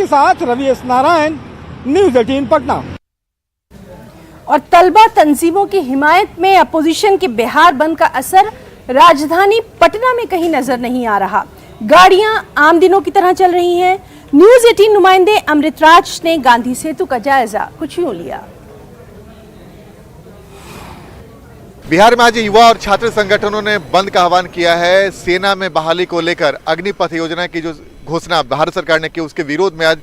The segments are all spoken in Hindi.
के साथ रवि एस नारायण, न्यूज़ 18 पटना। और तलबा तंजीमों की हिमायत में अपोजिशन के बिहार बंद का असर राजधानी पटना में कहीं नजर नहीं आ रहा। गाड़ियां आम दिनों की तरह चल रही हैं। न्यूज़ 18 नुमाइंदे अमृतराज ने गांधी सेतु का जायजा कुछ यूं लिया। बिहार में आज युवा और छात्र संगठनों ने बंद का आह्वान किया है। सेना में बहाली को लेकर अग्निपथ योजना की जो घोषणा भारत सरकार ने की, उसके विरोध में आज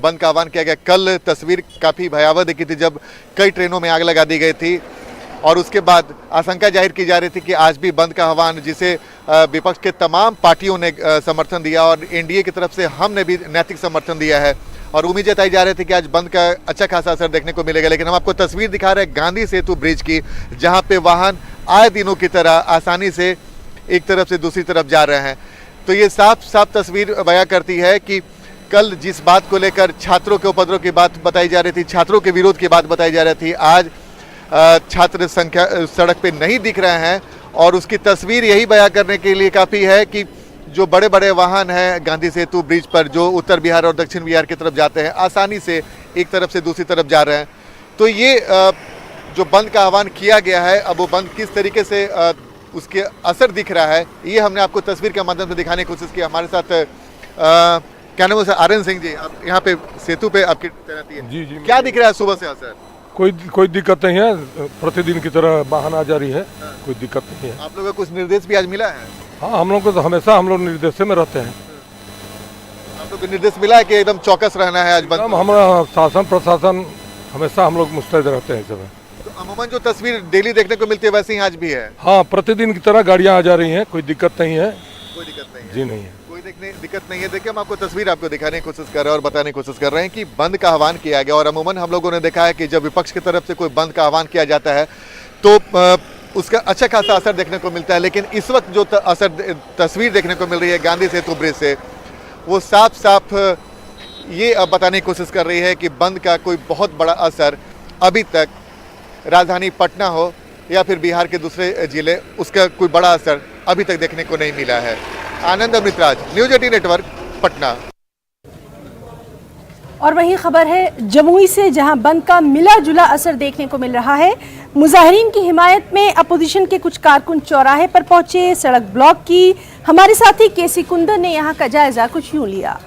बंद का आह्वान किया गया। कल तस्वीर काफ़ी भयावह दिखी थी जब कई ट्रेनों में आग लगा दी गई थी और उसके बाद आशंका जाहिर की जा रही थी कि आज भी बंद का आह्वान, जिसे विपक्ष के तमाम पार्टियों ने समर्थन दिया और एनडीए की तरफ से हमने भी नैतिक समर्थन दिया है और उम्मीद जताई जा रही थी कि आज बंद का अच्छा खासा असर देखने को मिलेगा। लेकिन हम आपको तस्वीर दिखा रहे हैं गांधी सेतु ब्रिज की, जहां पे वाहन आए दिनों की तरह आसानी से एक तरफ से दूसरी तरफ जा रहे हैं। तो ये साफ साफ तस्वीर बयां करती है कि कल जिस बात को लेकर छात्रों के उपद्रव की बात बताई जा रही थी, छात्रों के विरोध की बात बताई जा रही थी, आज छात्र संख्या सड़क पे नहीं दिख रहे हैं और उसकी तस्वीर यही बयां करने के लिए काफ़ी है कि जो बड़े बड़े वाहन हैं गांधी सेतु ब्रिज पर जो उत्तर बिहार और दक्षिण बिहार की तरफ जाते हैं, आसानी से एक तरफ से दूसरी तरफ जा रहे हैं। तो ये जो बंद का आह्वान किया गया है, अब वो बंद किस तरीके से उसके असर दिख रहा है, ये हमने आपको तस्वीर के माध्यम से दिखाने की कोशिश की। हमारे साथ क्या नाम है सर? आर्यन सिंह जी, आप यहाँ पे सेतु पे आपकी तैनाती है। जी जी। क्या दिख रहा है सुबह से असर? कोई दिक्कत नहीं है, प्रतिदिन की तरह वाहन आ जा रही है। कोई दिक्कत नहीं है। आप लोगों को कुछ निर्देश भी आज मिला है? हाँ, हम लोग को तो हमेशा हम लोग निर्देश में रहते हैं। आप लोग को निर्देश मिला है कि एकदम चौकस रहना है आज बंद? हमारा शासन प्रशासन हमेशा हम लोग मुस्तैद रहते हैं इस समय। तो अमूमन जो तस्वीर डेली देखने को मिलती है वैसे ही आज भी है? हाँ, प्रतिदिन की तरह गाड़ियाँ आ जा रही हैं, कोई दिक्कत नहीं है। कोई दिक्कत नहीं है? जी नहीं है, कोई दिक्कत नहीं है। देखिए, हम आपको तस्वीर आपको दिखाने की कोशिश कर रहे हैं और बताने की कोशिश कर रहे हैं कि बंद का आह्वान किया गया और अमूमन हम लोगों ने देखा है कि जब विपक्ष की तरफ से कोई बंद का आह्वान किया जाता है तो उसका अच्छा खासा असर देखने को मिलता है। लेकिन इस वक्त जो तस्वीर देखने को मिल रही है गांधी सेतु ब्रिज से, वो साफ साफ ये बताने की कोशिश कर रही है कि बंद का कोई बहुत बड़ा असर अभी तक राजधानी पटना हो या फिर बिहार के दूसरे जिले, उसका कोई बड़ा असर अभी तक देखने को नहीं मिला है। आनंद अमृतराज, न्यूज़ 18 नेटवर्क, पटना। और वही खबर है जमुई से, जहां बंद का मिला जुला असर देखने को मिल रहा है। मुजाहिरीन की हिमायत में अपोजिशन के कुछ कारकुन चौराहे पर पहुंचे, सड़क ब्लॉक की। हमारे साथी केसी कुंदन ने यहां का जायजा कुछ यूं लिया।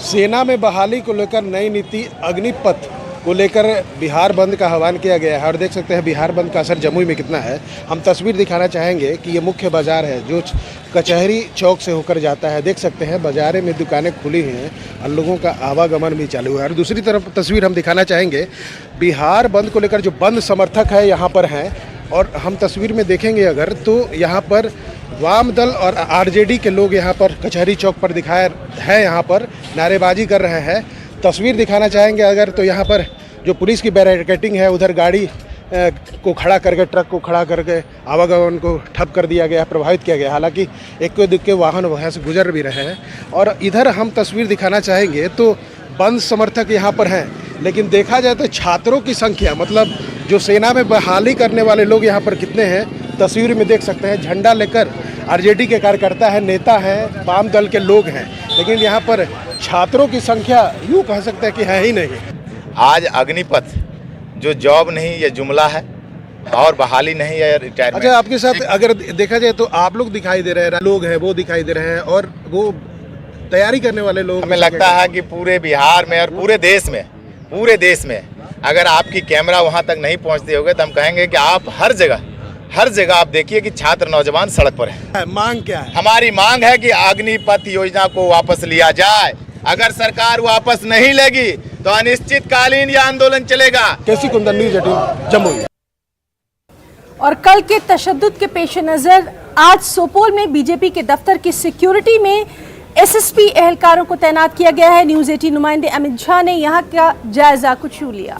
सेना में बहाली को लेकर नई नीति अग्निपथ को लेकर बिहार बंद का आह्वान किया गया है और देख सकते हैं बिहार बंद का असर जमुई में कितना है। हम तस्वीर दिखाना चाहेंगे कि ये मुख्य बाजार है जो कचहरी चौक से होकर जाता है। देख सकते हैं बाजारे में दुकानें खुली हुई हैं और लोगों का आवागमन भी चालू है। और दूसरी तरफ तस्वीर हम दिखाना चाहेंगे बिहार बंद को लेकर जो बंद समर्थक है यहाँ पर हैं और हम तस्वीर में देखेंगे अगर तो यहाँ पर वाम दल और आरजेडी के लोग यहाँ पर कचहरी चौक पर दिखाया है, यहाँ पर नारेबाजी कर रहे हैं। तस्वीर दिखाना चाहेंगे अगर तो यहाँ पर जो पुलिस की बैरिकेडिंग है, उधर गाड़ी को खड़ा करके, ट्रक को खड़ा करके आवागमन को ठप कर दिया गया, प्रभावित किया गया। हालांकि इक्के दुक्के वाहन वहाँ से गुजर भी रहे हैं। और इधर हम तस्वीर दिखाना चाहेंगे तो बंद समर्थक यहाँ पर हैं, लेकिन देखा जाए तो छात्रों की संख्या, मतलब जो सेना में बहाली करने वाले लोग यहाँ पर कितने हैं तस्वीर में देख सकते हैं। झंडा लेकर आरजेडी के कार्यकर्ता हैं, नेता हैं, वाम दल के लोग हैं, लेकिन यहाँ पर छात्रों की संख्या यूँ कह सकते हैं कि है ही नहीं। आज अग्निपथ जो जॉब नहीं ये जुमला है और बहाली नहीं है रिटायरमेंट। अच्छा, आपके साथ अगर देखा जाए तो आप लोग दिखाई दे रहे हैं, लोग हैं वो दिखाई दे रहे हैं और वो तैयारी करने वाले लोग। हमें लगता है कि पूरे बिहार में और पूरे देश में अगर आपकी कैमरा वहाँ तक नहीं पहुँचते होंगे तो हम कहेंगे कि आप हर जगह आप देखिए कि छात्र नौजवान सड़क पर हैं। मांग क्या है? हमारी मांग है कि अग्निपथ योजना को वापस लिया जाए। अगर सरकार वापस नहीं लेगी तो अनिश्चितकालीन यह आंदोलन चलेगा। केसी कुंदन, न्यूज़ 18 जमुई। और कल के तशद्दुद के पेश नजर आज सुपौल में बीजेपी के दफ्तर की सिक्योरिटी में एसएसपी एहलकारों को तैनात किया गया है। न्यूज़ 18 नुमाइंदे अमित झा ने यहां का जायजा कुछ यूं लिया।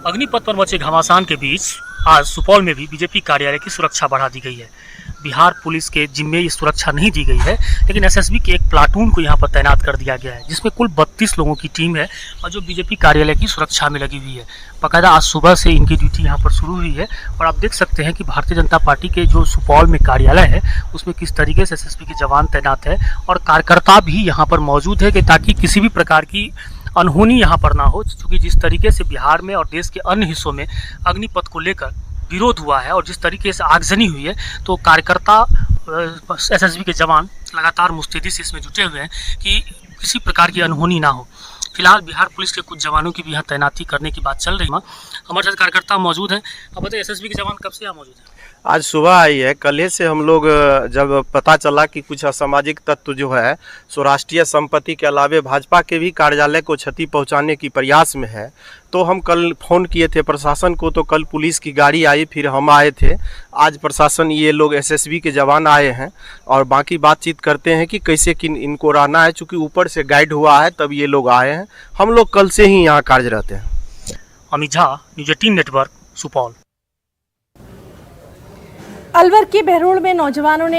अग्निपथ पर मचे घमासान के बीच आज सुपौल में भी बीजेपी कार्यालय की सुरक्षा बढ़ा दी गई है। बिहार पुलिस के जिम्मे ये सुरक्षा नहीं दी गई है, लेकिन एसएसबी के एक प्लाटून को यहाँ पर तैनात कर दिया गया है, जिसमें कुल 32 लोगों की टीम है और जो बीजेपी कार्यालय की सुरक्षा में लगी हुई है। बाकायदा आज सुबह से इनकी ड्यूटी यहाँ पर शुरू हुई है और आप देख सकते हैं कि भारतीय जनता पार्टी के जो सुपौल में कार्यालय है उसमें किस तरीके से एसएसबी के जवान तैनात है और कार्यकर्ता भी यहाँ पर मौजूद है कि ताकि किसी भी प्रकार की अनहोनी यहाँ पर ना हो, क्योंकि जिस तरीके से बिहार में और देश के अन्य हिस्सों में अग्निपथ को लेकर विरोध हुआ है और जिस तरीके से आगजनी हुई है, तो कार्यकर्ता एसएसबी के जवान लगातार मुस्तैदी से इसमें जुटे हुए हैं कि किसी प्रकार की अनहोनी ना हो। फिलहाल बिहार पुलिस के कुछ जवानों की भी यहाँ तैनाती करने की बात चल रही है। हमारे साथ कार्यकर्ता मौजूद हैं। अब बताइए, एसएसबी के जवान कब से यहाँ मौजूद हैं? आज सुबह आई है। कल से हम लोग जब पता चला कि कुछ असामाजिक तत्व जो है सो राष्ट्रीय संपत्ति के अलावे भाजपा के भी कार्यालय को क्षति पहुंचाने की प्रयास में है, तो हम कल फ़ोन किए थे प्रशासन को, तो कल पुलिस की गाड़ी आई, फिर हम आए थे। आज प्रशासन ये लोग एसएसबी के जवान आए हैं और बाकी बातचीत करते हैं कि कैसे किन इनको रहना है, चूँकि ऊपर से गाइड हुआ है तब ये लोग आए हैं। हम लोग कल से ही यहाँ कार्यरत हैं। Amit Jha, news 18 network, Supaul. अलवर के बहरोड़ में नौजवानों ने